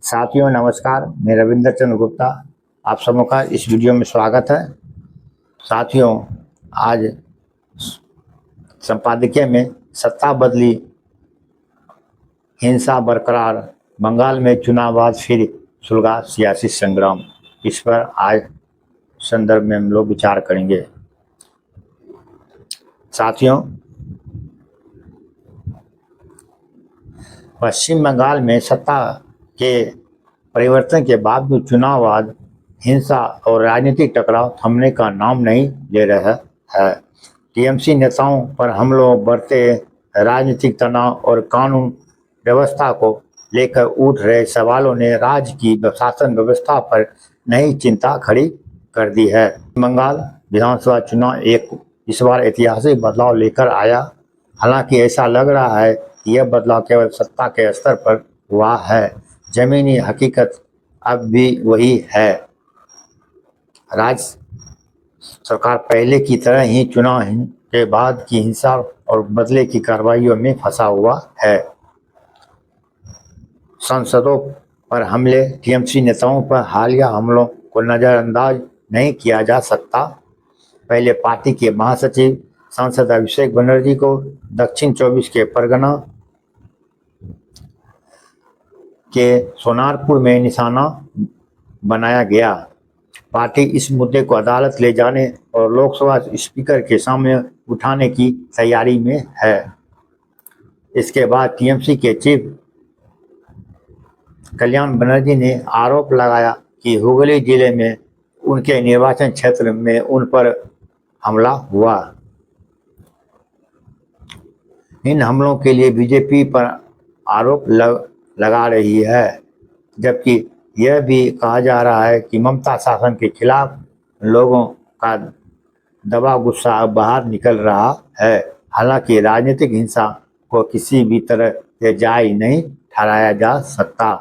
साथियों नमस्कार, मैं रविंद्र चंद्र गुप्ता। आप सबों का इस वीडियो में स्वागत है। साथियों, आज संपादकीय में सत्ता बदली, हिंसा बरकरार, बंगाल में चुनाव बाद फिर सुलगा सियासी संग्राम, इस पर आज संदर्भ में हम लोग विचार करेंगे। साथियों, पश्चिम बंगाल में सत्ता के परिवर्तन के बावजूद चुनाव बाद हिंसा और राजनीतिक टकराव थमने का नाम नहीं ले रहा है। टीएमसी नेताओं पर हमलों, बढ़ते राजनीतिक तनाव और कानून व्यवस्था को लेकर उठ रहे सवालों ने राज्य की शासन व्यवस्था पर नई चिंता खड़ी कर दी है। बंगाल विधानसभा चुनाव इस बार ऐतिहासिक बदलाव लेकर आया। हालांकि ऐसा लग रहा है कि यह बदलाव केवल सत्ता के स्तर पर हुआ है, जमीनी हकीकत अब भी वही है। राज्य सरकार पहले की तरह ही चुनाव के बाद की हिंसा और बदले की कार्रवाइयों में फंसा हुआ है। सांसदों पर हमले, टीएमसी नेताओं पर हालिया हमलों को नज़रअंदाज नहीं किया जा सकता। पहले पार्टी के महासचिव सांसद अभिषेक बनर्जी को दक्षिण 24 के परगना के सोनारपुर में निशाना बनाया गया। पार्टी इस मुद्दे को अदालत ले जाने और लोकसभा स्पीकर के सामने उठाने की तैयारी में है। इसके बाद टीएमसी के चीफ कल्याण बनर्जी ने आरोप लगाया कि हुगली जिले में उनके निर्वाचन क्षेत्र में उन पर हमला हुआ। इन हमलों के लिए बीजेपी पर आरोप लगा रही है, जबकि यह भी कहा जा रहा है कि ममता शासन के खिलाफ लोगों का दबा गुस्सा अब बाहर निकल रहा है। हालांकि राजनीतिक हिंसा को किसी भी तरह से जायज नहीं ठहराया जा सकता।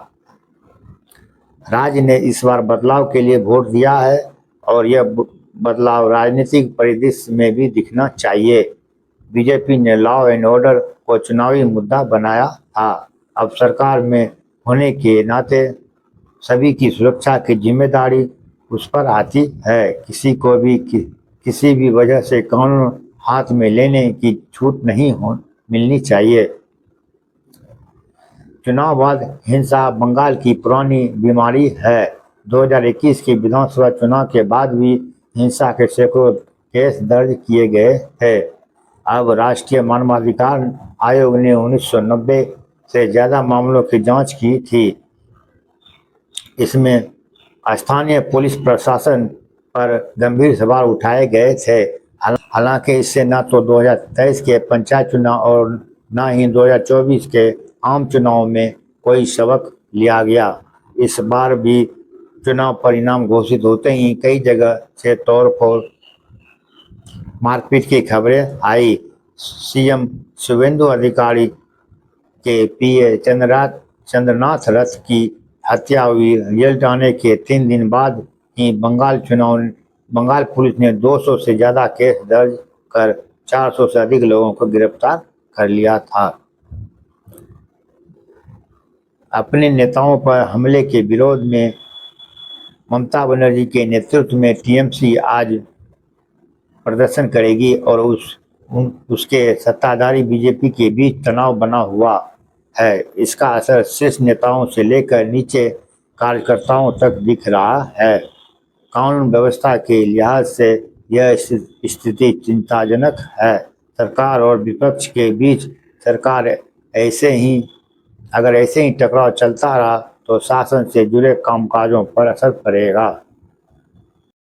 राज्य ने इस बार बदलाव के लिए वोट दिया है और यह बदलाव राजनीतिक परिदृश्य में भी दिखना चाहिए। बीजेपी ने लॉ एंड ऑर्डर को चुनावी मुद्दा बनाया था। अब सरकार में होने के नाते सभी की सुरक्षा की जिम्मेदारी उस पर आती है। किसी को भी किसी भी वजह से कानून हाथ में लेने की छूट नहीं मिलनी चाहिए। चुनाव बाद हिंसा बंगाल की पुरानी बीमारी है। 2021 के विधानसभा चुनाव के बाद भी हिंसा के सैकड़ों केस दर्ज किए गए थे। अब राष्ट्रीय मानवाधिकार आयोग ने 1990 से ज़्यादा मामलों की जांच की थी। इसमें स्थानीय पुलिस प्रशासन पर गंभीर सवाल उठाए गए थे। हालांकि इससे न तो 2023 के पंचायत चुनाव और न ही 2024 के आम चुनाव में कोई सबक लिया गया। इस बार भी चुनाव परिणाम घोषित होते ही कई जगह से तोड़फोड़, मारपीट की खबरें आई। सीएम शुभेंदु अधिकारी के पीए चंद्रनाथ रथ की हत्या हुई। रिजल्ट आने के 3 दिन बाद ही बंगाल पुलिस ने 200 से ज़्यादा केस दर्ज कर 400 से अधिक लोगों को गिरफ्तार कर लिया था। अपने नेताओं पर हमले के विरोध में ममता बनर्जी के नेतृत्व में टीएमसी आज प्रदर्शन करेगी और उसके सत्ताधारी बीजेपी के बीच तनाव बना हुआ है। इसका असर शीर्ष नेताओं से लेकर नीचे कार्यकर्ताओं तक दिख रहा है। कानून व्यवस्था के लिहाज से यह स्थिति चिंताजनक है। सरकार और विपक्ष के बीच अगर ऐसे ही टकराव चलता रहा तो शासन से जुड़े कामकाजों पर असर पड़ेगा।